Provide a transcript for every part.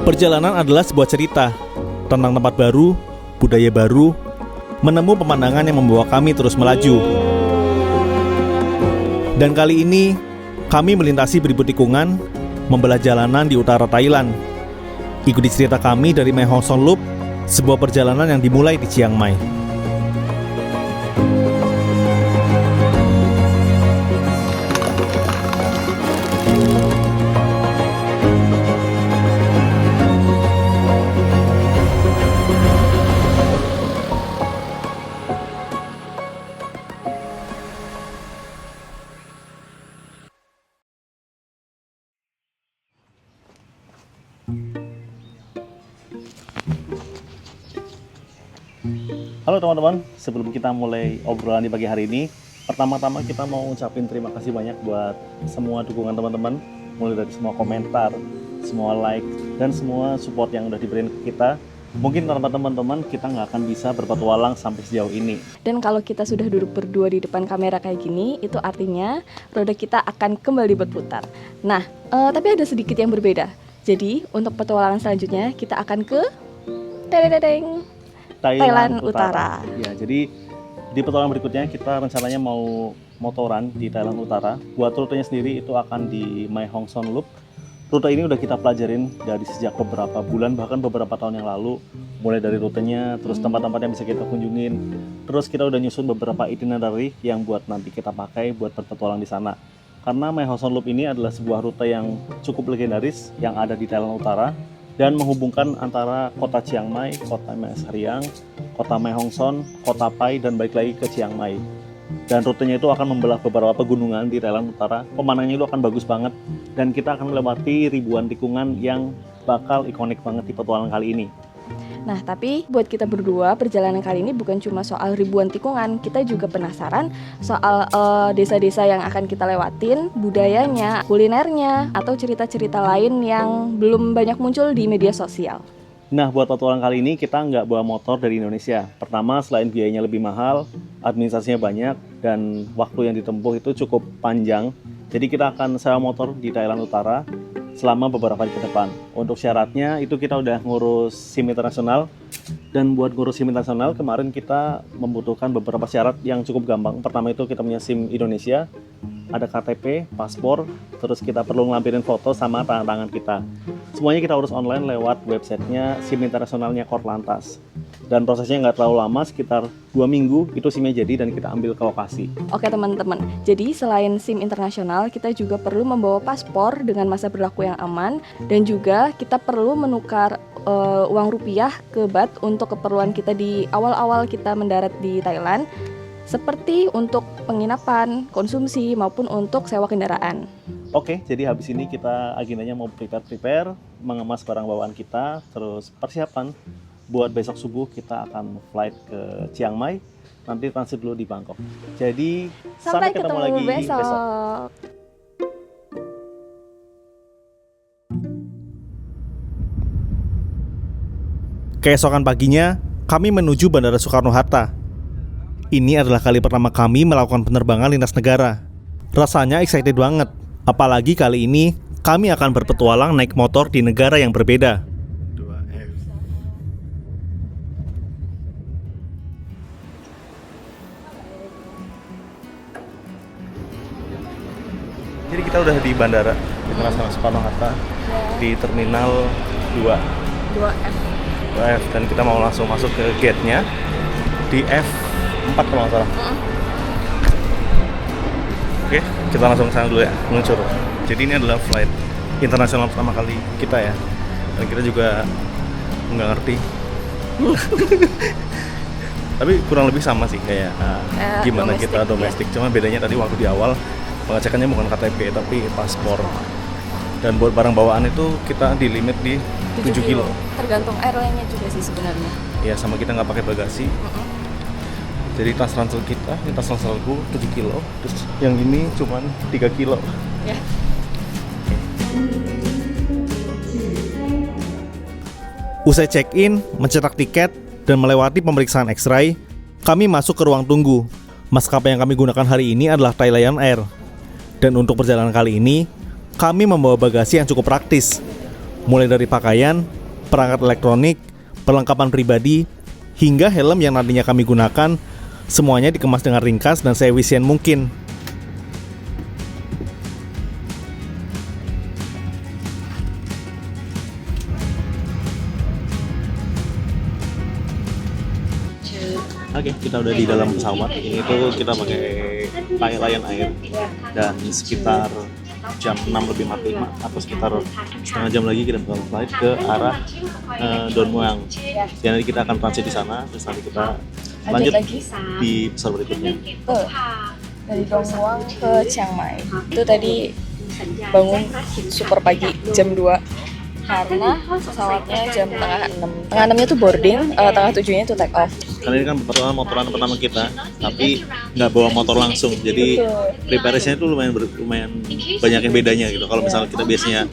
Perjalanan adalah sebuah cerita tentang tempat baru, budaya baru, menemu pemandangan yang membawa kami terus melaju. Dan kali ini, kami melintasi beribu tikungan, membelah jalanan di utara Thailand. Ikuti cerita kami dari Mae Hong Son Loop, sebuah perjalanan yang dimulai di Chiang Mai. Halo teman-teman, sebelum kita mulai obrolan di pagi hari ini, pertama-tama kita mau ucapin terima kasih banyak buat semua dukungan teman-teman, mulai dari semua komentar, semua like, dan semua support yang udah diberikan ke kita. Mungkin tanpa teman-teman kita nggak akan bisa berpetualang sampai sejauh ini. Dan kalau kita sudah duduk berdua di depan kamera kayak gini, itu artinya roda kita akan kembali berputar. Nah, tapi ada sedikit yang berbeda. Jadi, untuk petualangan selanjutnya kita akan ke Thailand Utara. Ya, jadi di petualangan berikutnya kita rencananya mau motoran di Thailand Utara. Buat rutenya sendiri itu akan di Mae Hong Son Loop. Rute ini udah kita pelajarin dari sejak beberapa bulan, bahkan beberapa tahun yang lalu. Mulai dari rutenya, terus tempat-tempat yang bisa kita kunjungin. Terus kita udah nyusun beberapa itinerary yang buat nanti kita pakai buat berpetualang di sana. Karena Mae Hong Son Loop ini adalah sebuah rute yang cukup legendaris yang ada di Thailand Utara dan menghubungkan antara kota Chiang Mai, kota Mae Sariang, kota Mae Hong Son, kota Pai, dan balik lagi ke Chiang Mai. Dan rutenya itu akan membelah beberapa pegunungan di Thailand Utara. Pemandangannya itu akan bagus banget dan kita akan melewati ribuan tikungan yang bakal ikonik banget di petualangan kali ini. Nah, tapi buat kita berdua, perjalanan kali ini bukan cuma soal ribuan tikungan. Kita juga penasaran soal desa-desa yang akan kita lewatin, budayanya, kulinernya, atau cerita-cerita lain yang belum banyak muncul di media sosial. Nah, buat petualangan kali ini kita nggak bawa motor dari Indonesia. Pertama, selain biayanya lebih mahal, administrasinya banyak, dan waktu yang ditempuh itu cukup panjang. Jadi kita akan sewa motor di Thailand Utara selama beberapa hari ke depan. Untuk syaratnya itu kita udah ngurus SIM internasional. Dan buat ngurus SIM internasional kemarin kita membutuhkan beberapa syarat yang cukup gampang. Pertama itu kita punya SIM Indonesia, ada KTP, paspor, terus kita perlu ngelampirin foto sama tangan-tangan kita. Semuanya kita urus online lewat websitenya SIM internasionalnya Korlantas. Dan prosesnya nggak terlalu lama, sekitar 2 minggu itu SIM-nya jadi dan kita ambil ke lokasi. Oke teman-teman, jadi selain SIM internasional, kita juga perlu membawa paspor dengan masa berlaku yang aman. Dan juga kita perlu menukar uang rupiah ke baht untuk keperluan kita di awal-awal kita mendarat di Thailand, seperti untuk penginapan, konsumsi, maupun untuk sewa kendaraan. Oke, jadi habis ini kita agendanya mau prepare, mengemas barang bawaan kita, terus persiapan buat besok subuh kita akan flight ke Chiang Mai, nanti transit dulu di Bangkok. Jadi Sampai ketemu ketemu lagi besok. Keesokan paginya, kami menuju Bandara Soekarno-Hatta. Ini adalah kali pertama kami melakukan penerbangan lintas negara. Rasanya excited banget, apalagi kali ini kami akan berpetualang naik motor di negara yang berbeda. Jadi kita udah di Bandara Internasional Soekarno-Hatta di Terminal 2F. dan kita mau langsung masuk ke gate-nya di F4 kalau nggak salah. Oke, kita langsung ke sana dulu ya, meluncur. Jadi ini adalah flight internasional pertama kali kita ya, dan kita juga nggak ngerti. Tapi kurang lebih sama sih kayak gimana domestik, kita domestik. Cuma bedanya tadi waktu di awal pengecekannya bukan KTP tapi paspor. Dan buat barang bawaan itu kita di limit di 7 kilo. Tergantung airline-nya juga sih sebenarnya. Ya sama kita nggak pakai bagasi. Jadi tas ransel kita, ini tas ranselku 7 kilo. Terus yang ini cuman 3 kilo. Ya. Usai check-in, mencetak tiket, dan melewati pemeriksaan X-ray, kami masuk ke ruang tunggu. Maskapai yang kami gunakan hari ini adalah Thai Lion Air. Dan untuk perjalanan kali ini, kami membawa bagasi yang cukup praktis. mulai dari pakaian, perangkat elektronik, perlengkapan pribadi, hingga helm yang nantinya kami gunakan, semuanya dikemas dengan ringkas dan seefisien mungkin. Oke, kita udah di dalam pesawat. Ini tuh kita pakai Lion Air dan sekitar jam 6 lebih 45 atau sekitar setengah jam lagi kita bakal flight ke arah Don Mueang. Dan nanti kita akan transit di sana, terus nanti kita lanjut lagi di pesawat berikutnya. dari Don Mueang ke Chiang Mai. Itu tadi bangun super pagi jam 2 karena pesawatnya jam tengah 6. Tengah 6-nya tuh boarding, tengah 7-nya tuh take off. Karena ini kan motoran pertama kita, tapi nggak bawa motor langsung. Jadi preparation itu lumayan banyak yang bedanya gitu. Kalau misalnya kita biasanya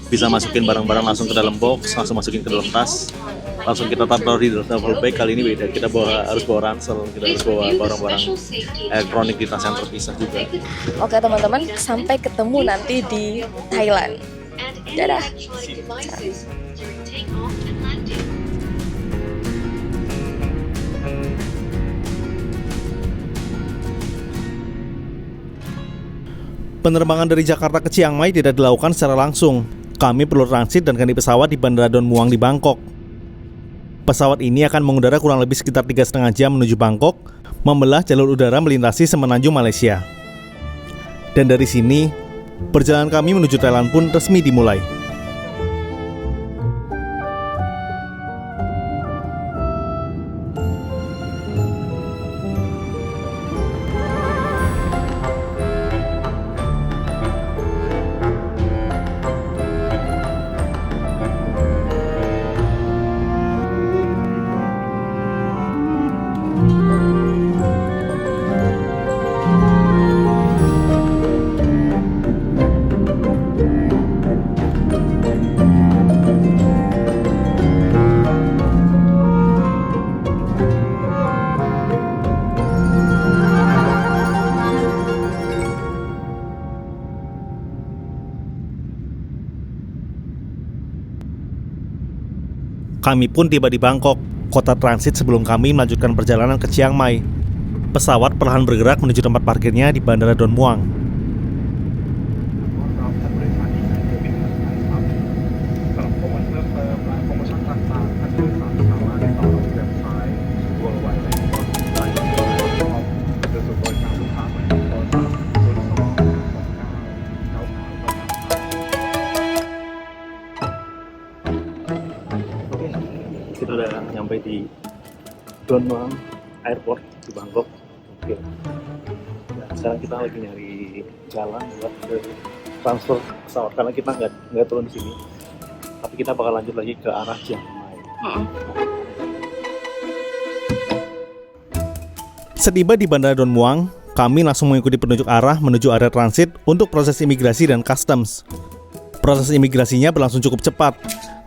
bisa masukin barang-barang langsung ke dalam box, langsung masukin ke dalam tas, langsung kita taruh di duffel bag. Kali ini beda, kita harus bawa ransel, kita harus bawa barang-barang elektronik di tas yang terpisah juga. Oke teman-teman, sampai ketemu nanti di Thailand. Dadah. Penerbangan dari Jakarta ke Chiang Mai tidak dilakukan secara langsung. Kami perlu transit dan ganti pesawat di Bandara Don Mueang di Bangkok. Pesawat ini akan mengudara kurang lebih sekitar 3,5 jam menuju Bangkok, membelah jalur udara melintasi semenanjung Malaysia. Dan dari sini, perjalanan kami menuju Thailand pun resmi dimulai. Kami pun tiba di Bangkok, kota transit sebelum kami melanjutkan perjalanan ke Chiang Mai. Pesawat perlahan bergerak menuju tempat parkirnya di Bandara Don Mueang. Kita udah nyampe di Don Mueang Airport di Bangkok. Oke. Nah, sekarang kita lagi nyari jalan buat ke transfer pesawat karena kita nggak turun di sini. Tapi kita bakal lanjut lagi ke arah Chiang Mai. Setiba di Bandara Don Mueang, kami langsung mengikuti penunjuk arah menuju area transit untuk proses imigrasi dan customs. Proses imigrasinya berlangsung cukup cepat.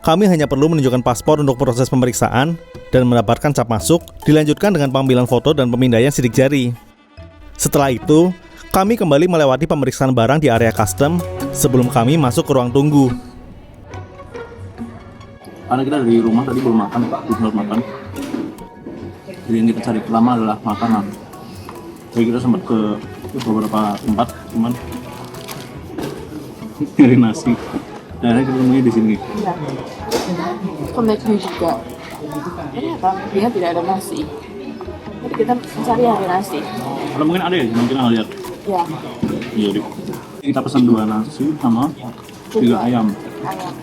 Kami hanya perlu menunjukkan paspor untuk proses pemeriksaan dan mendapatkan cap masuk, dilanjutkan dengan pengambilan foto dan pemindaian sidik jari. Setelah itu, kami kembali melewati pemeriksaan barang di area custom sebelum kami masuk ke ruang tunggu. Karena kita dari rumah tadi belum makan, Pak, belum makan. Jadi yang kita cari pertama adalah makanan. Jadi kita sempat ke beberapa tempat, cuman nyari nasi. Nah, kita ketemunya di sini. Iya. Kombeknya juga. Ternyata dia tidak ada nasi. Jadi kita mencari yang ada nasi. Kalau mungkin ada ya, mungkin ada lihat. Ya. Iya, Dik. Kita pesan 2 nasi sama 3 ayam. Ayam.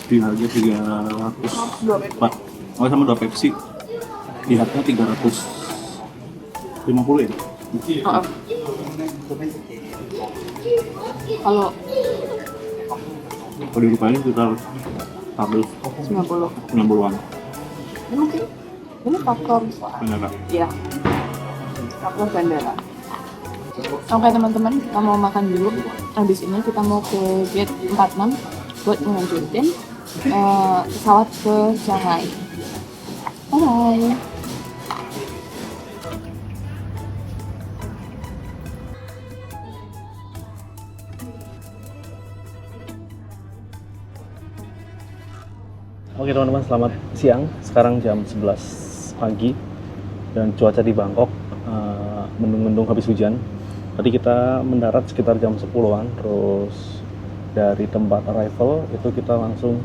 Di harga 304. Oh, sama 2 Pepsi. Di harga 350 ya? Kalau Kalau dirupain sekitar 90. 90-an. Ini mungkin ini popcorn. Benar. Iya. Popcorn bandara. Oke teman-teman, kita mau makan dulu. Habis ini kita mau ke gate 46 buat melanjutin pesawat ke Shanghai. Bye. Oke teman-teman, selamat siang. Sekarang jam 11 pagi dan cuaca di Bangkok mendung-mendung habis hujan. Tadi kita mendarat sekitar jam 10-an, terus dari tempat arrival itu kita langsung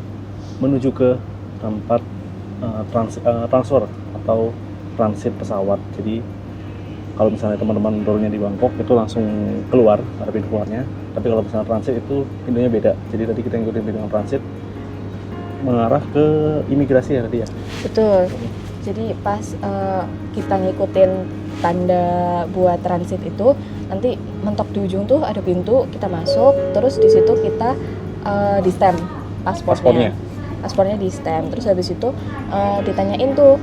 menuju ke tempat transfer atau transit pesawat. Jadi kalau misalnya teman-teman turunnya di Bangkok itu langsung keluar, ada pintu keluarnya. Tapi kalau misalnya transit itu pintunya beda. Jadi tadi kita ngikutin pintu transit mengarah ke imigrasi ya tadi ya. Betul. Jadi pas kita ngikutin tanda buat transit itu, nanti mentok di ujung tuh ada pintu, kita masuk, terus di situ kita di stamp paspornya. Paspornya di stamp. Terus habis itu ditanyain tuh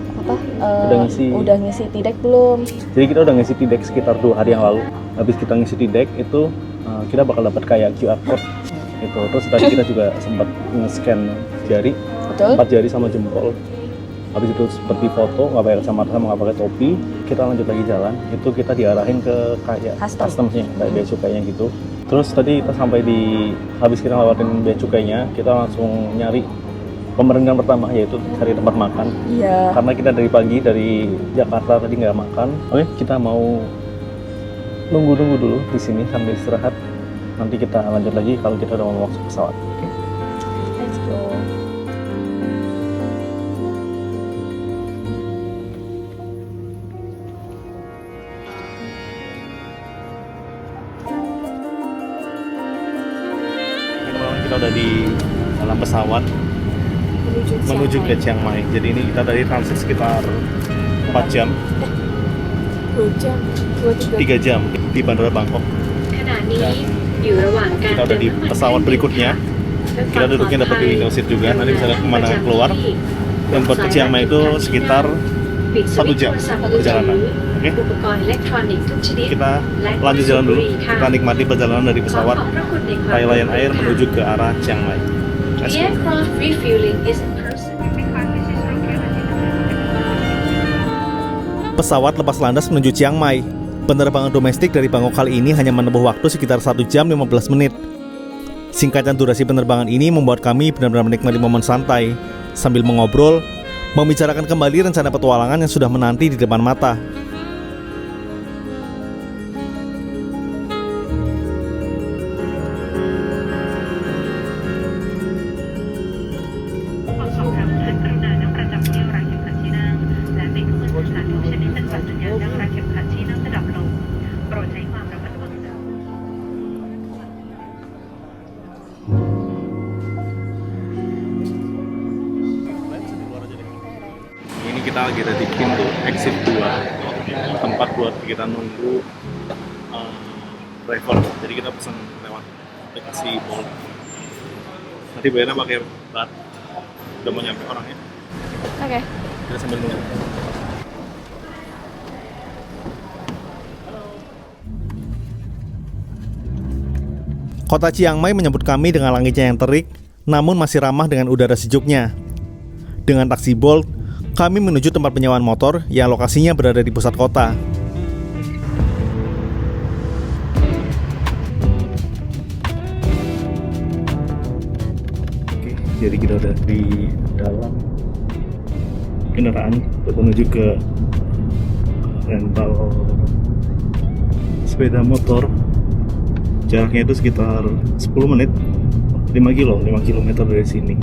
udah ngisi TDEC belum? Jadi kita udah ngisi TDEC sekitar 2 hari yang lalu. Habis kita ngisi TDEC itu kita bakal dapat kayak QR code gitu. Terus tadi kita juga sempat nge-scan jari, Betul. 4 jari sama jempol. Habis itu seperti foto, nggak pakai kacamata sama nggak pakai topi. Kita lanjut lagi jalan, itu kita diarahin ke kayak customs-nya, kayak bea cukainya gitu. Terus tadi kita sampai habis kita lewatin bea cukainya, kita langsung nyari pemberhentian pertama, yaitu cari tempat makan. Iya. Karena kita dari pagi dari Jakarta tadi nggak makan. Oke, kita mau nunggu dulu di sini sambil istirahat. Nanti kita lanjut lagi kalau kita udah mau masuk pesawat. Oke. Let's go. Teman-teman, kita udah di dalam pesawat menuju ke Chiang Mai. Jadi ini kita dari transit sekitar 4 jam, 3 jam di Bandara Bangkok. Kita udah di pesawat berikutnya. Kita duduknya dapat di window seat juga. Nanti bisa lihat pemandangan keluar. Dan buat ke Chiang Mai itu sekitar 1 jam perjalanan. Oke. Kita lanjut jalan dulu. Kita nikmati perjalanan dari pesawat Thai Lion Air menuju ke arah Chiang Mai. Let's go. Pesawat lepas landas menuju Chiang Mai. Penerbangan domestik dari Bangkok kali ini hanya menempuh waktu sekitar 1 jam 15 menit. Singkatnya durasi penerbangan ini membuat kami benar-benar menikmati momen santai sambil mengobrol, membicarakan kembali rencana petualangan yang sudah menanti di depan mata. Ini kita lagi ada di pintu exit 2, tempat buat kita nunggu driver. Jadi kita pesan lewat aplikasi Bolt. Nanti bayarnya pakai bat. Udah mau nyampe orangnya. Oke. Kita sambil nunggu. Kota Chiang Mai menyambut kami dengan langitnya yang terik, namun masih ramah dengan udara sejuknya. Dengan taksi Bolt, kami menuju tempat penyewaan motor yang lokasinya berada di pusat kota. Oke, jadi kita udah di dalam kendaraan menuju ke rental sepeda motor. Jaraknya itu sekitar 10 menit, 5 km dari sini.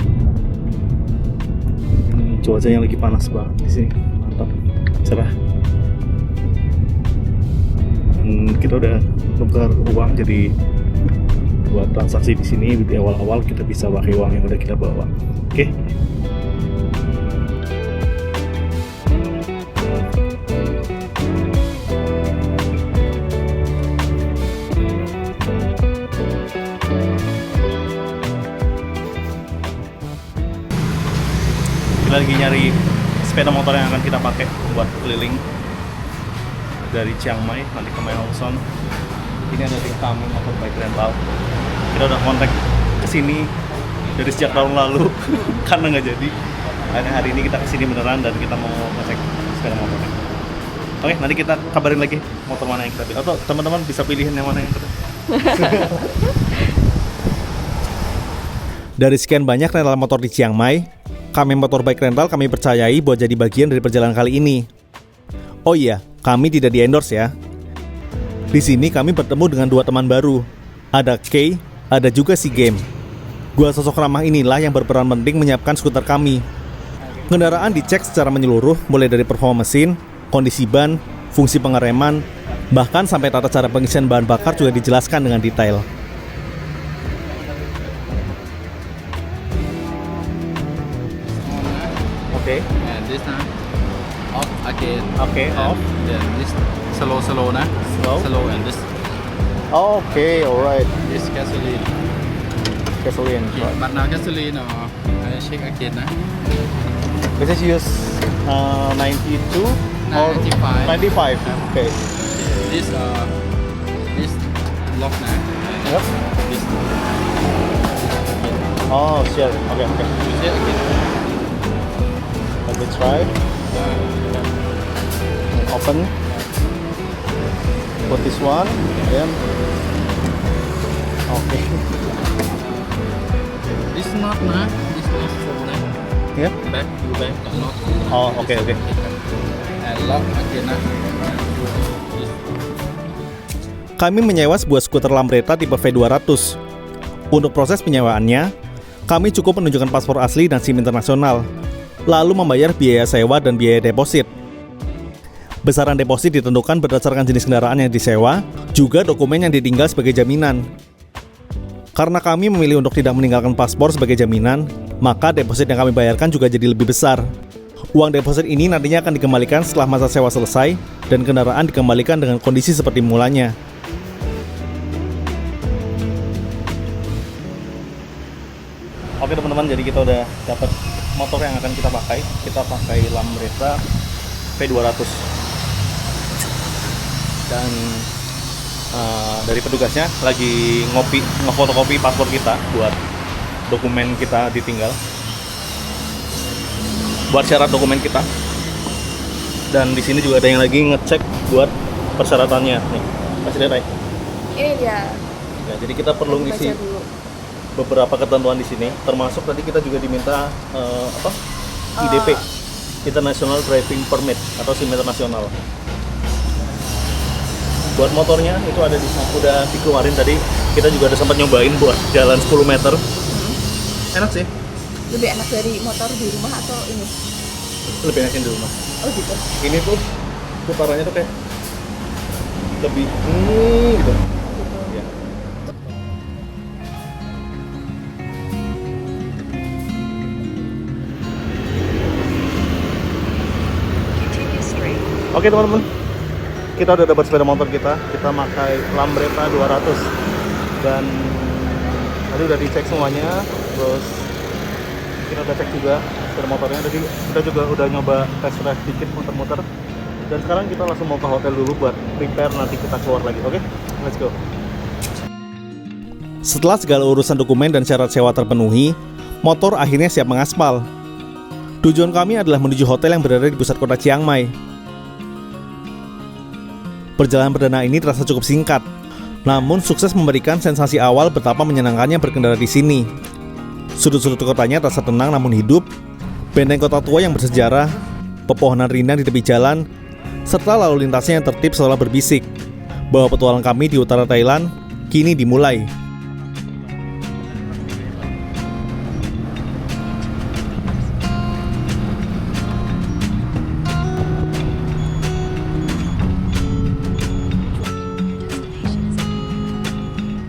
Cuacanya lagi panas banget di sini, mantap, cerah. Kita udah tukar uang, jadi buat transaksi di sini di awal-awal kita bisa pakai uang yang udah kita bawa. Oke. Kita lagi nyari sepeda motor yang akan kita pakai buat keliling dari Chiang Mai nanti ke Mae Hong Son. Ini ada di Kami Motorbike Rental. Kita udah kontak ke sini dari sejak tahun lalu karena nggak jadi. Akhirnya hari ini kita kesini beneran dan kita mau ngecek sepeda motornya. Oke, nanti kita kabarin lagi motor mana yang kita pilih. Atau teman-teman bisa pilihin yang mana yang kita. Dari sekian banyak rental motor di Chiang Mai, KM Motorbike Rental kami percayai buat jadi bagian dari perjalanan kali ini. Oh iya, kami tidak di-endorse ya. Di sini kami bertemu dengan dua teman baru. Ada Kay, ada juga si Game. Dua sosok ramah inilah yang berperan penting menyiapkan skuter kami. Kendaraan dicek secara menyeluruh, mulai dari performa mesin, kondisi ban, fungsi pengereman, bahkan sampai tata cara pengisian bahan bakar juga dijelaskan dengan detail. Okay. And this now off again. Okay, And off. then this slow now. Slow. And this Okay, alright. this gasoline. Gasoline. Okay, but now gasoline I check again now. This is use 92 or 95. 95. Okay. This lock now. And Yep. this Oh, sure. Okay. you check again. Let me try. Open. Put this one. Then. Okay. This not now. This not full now. Yeah. Back but not. Oh, okay. And lock again now. Kami menyewa sebuah skuter Lambretta tipe V200. Untuk proses penyewaannya, kami cukup menunjukkan paspor asli dan SIM internasional, lalu membayar biaya sewa dan biaya deposit. Besaran deposit ditentukan berdasarkan jenis kendaraan yang disewa, juga dokumen yang ditinggal sebagai jaminan. Karena kami memilih untuk tidak meninggalkan paspor sebagai jaminan, maka deposit yang kami bayarkan juga jadi lebih besar. Uang deposit ini nantinya akan dikembalikan setelah masa sewa selesai, dan kendaraan dikembalikan dengan kondisi seperti mulanya. Oke teman-teman, jadi kita udah dapat motor yang akan kita pakai. Kita pakai Lambretta V200. Dan dari petugasnya lagi ngefotokopi paspor kita buat dokumen kita ditinggal. Buat syarat dokumen kita. Dan di sini juga ada yang lagi ngecek buat persyaratannya. Nih, kasih lihat, Ray. Ini dia. Ya, jadi kita perlu Baca ngisi dulu. beberapa ketentuan di sini, termasuk tadi kita juga diminta IDP, International Driving Permit atau SIM internasional. Buat motornya itu ada udah dikeluarin tadi, kita juga ada sempat nyobain buat jalan 10 meter. Enak sih, Lebih enak dari motor di rumah atau ini? lebih enakin di rumah. Oh gitu. Ini tuh putarannya tuh kayak lebih gitu. Ya. Oke teman-teman, kita udah dapat sepeda motor kita pakai Lambretta 200 dan tadi udah dicek semuanya, terus kita udah cek juga sepeda motornya, jadi kita juga udah nyoba test drive dikit muter-muter, dan sekarang kita langsung mau ke hotel dulu buat prepare nanti kita keluar lagi. Oke, let's go. Setelah segala urusan dokumen dan syarat sewa terpenuhi, motor akhirnya siap mengaspal. Tujuan kami adalah menuju hotel yang berada di pusat kota Chiang Mai. Perjalanan perdana ini terasa cukup singkat, namun sukses memberikan sensasi awal betapa menyenangkannya berkendara di sini. Sudut-sudut kotanya terasa tenang namun hidup, benteng kota tua yang bersejarah, pepohonan rindang di tepi jalan, serta lalu lintasnya yang tertib seolah berbisik bahwa petualang kami di utara Thailand kini dimulai.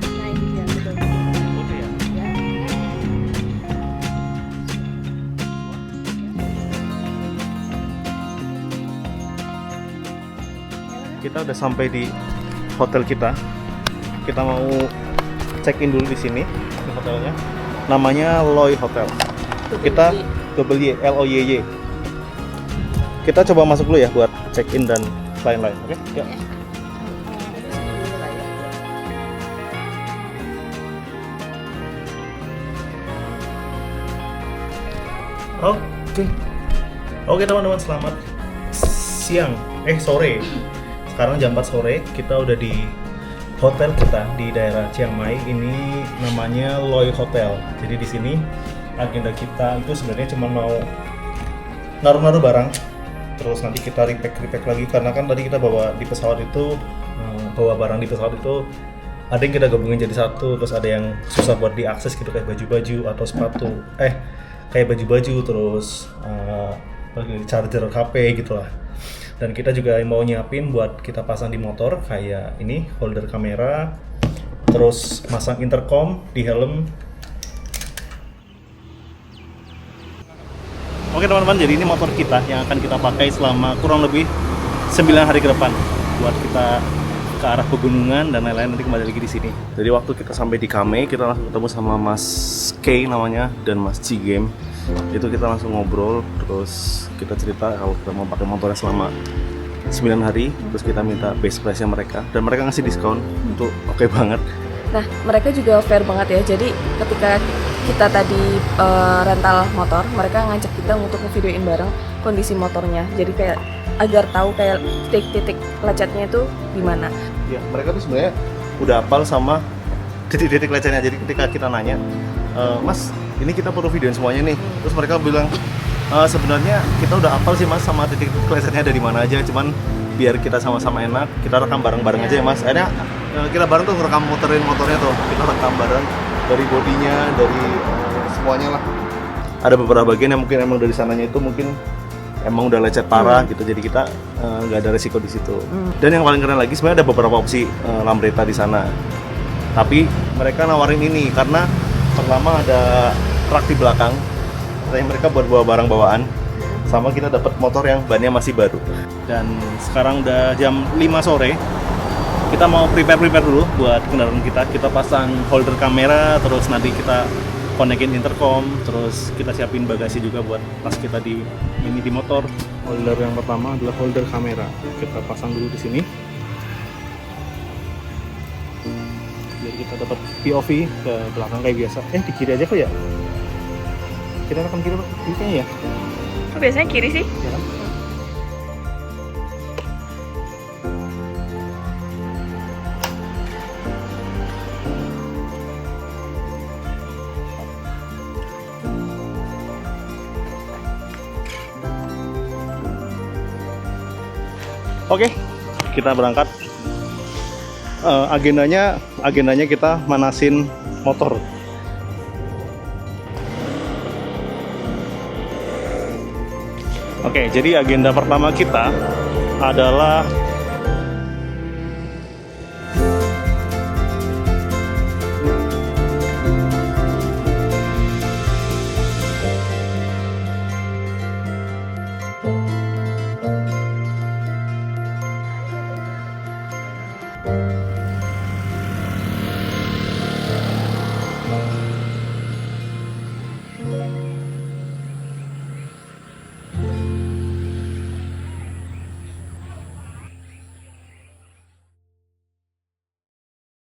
Nah ini dia betul. Ya. Kita udah sampai di hotel kita. Kita mau check-in dulu di sini, di hotelnya. Namanya Loy Hotel. Kita LOYY. Kita coba masuk dulu ya buat check-in dan lain-lain. Oke? Yuk. Oke teman-teman, selamat siang. Sore. Sekarang jam 4 sore, kita udah di hotel kita di daerah Chiang Mai. Ini namanya Loy Hotel. Jadi di sini agenda kita itu sebenarnya cuma mau naruh-naruh barang, terus nanti kita repack lagi karena kan tadi kita bawa di pesawat itu bawa barang di pesawat itu ada yang kita gabungin jadi satu, terus ada yang susah buat diakses gitu kayak baju-baju atau sepatu, kayak baju-baju terus charger HP gitulah. Dan kita juga mau nyiapin buat kita pasang di motor kayak ini holder kamera, terus masang intercom di helm. Oke teman-teman, jadi ini motor kita yang akan kita pakai selama kurang lebih 9 hari ke depan buat kita ke arah pegunungan dan lain-lain, nanti kembali lagi di sini. Jadi waktu kita sampai di Kame, kita langsung ketemu sama Mas K namanya dan Mas G Game. Itu kita langsung ngobrol, terus kita cerita kalau kita mau pakai motornya selama 9 hari, terus kita minta base price-nya mereka dan mereka ngasih diskon, itu oke banget. Nah, mereka juga fair banget ya. Jadi ketika kita tadi rental motor, mereka ngajak kita untuk ngevideoin bareng kondisi motornya. Jadi kayak agar tahu kayak titik-titik lecetnya itu di mana. Ya, mereka tuh sebenarnya udah hafal sama titik-titik lecetnya. Jadi ketika kita nanya, Mas, ini kita perlu videoin semuanya nih. Terus mereka bilang, sebenarnya kita udah hafal sih Mas sama titik lecetnya dari mana aja. Cuman biar kita sama-sama enak, kita rekam bareng-bareng aja ya Mas. Akhirnya kita bareng tuh rekam muterin motornya tuh. Kita rekam bareng dari bodinya, dari semuanya lah. Ada beberapa bagian yang mungkin emang dari sananya itu mungkin emang udah lecet parah gitu, jadi kita nggak ada resiko di situ. Dan yang paling keren lagi sebenarnya ada beberapa opsi Lambretta di sana. Tapi mereka nawarin ini karena pertama ada rak di belakang, katanya mereka buat bawa barang bawaan. Sama kita dapat motor yang bannya masih baru. Dan sekarang udah jam 5 sore. Kita mau prepare dulu buat kendaraan kita. Kita pasang holder kamera, terus nanti kita konekin intercom, terus kita siapin bagasi juga buat tas kita di motor. Holder yang pertama adalah holder kamera. Kita pasang dulu di sini. Biar kita dapat POV ke belakang kayak biasa. Di kiri aja kok ya? Kita rekam kiri kayaknya ya? Kok biasanya kiri sih? Ya kan? Oke, kita berangkat. Agendanya kita manasin motor. Oke, jadi agenda pertama kita adalah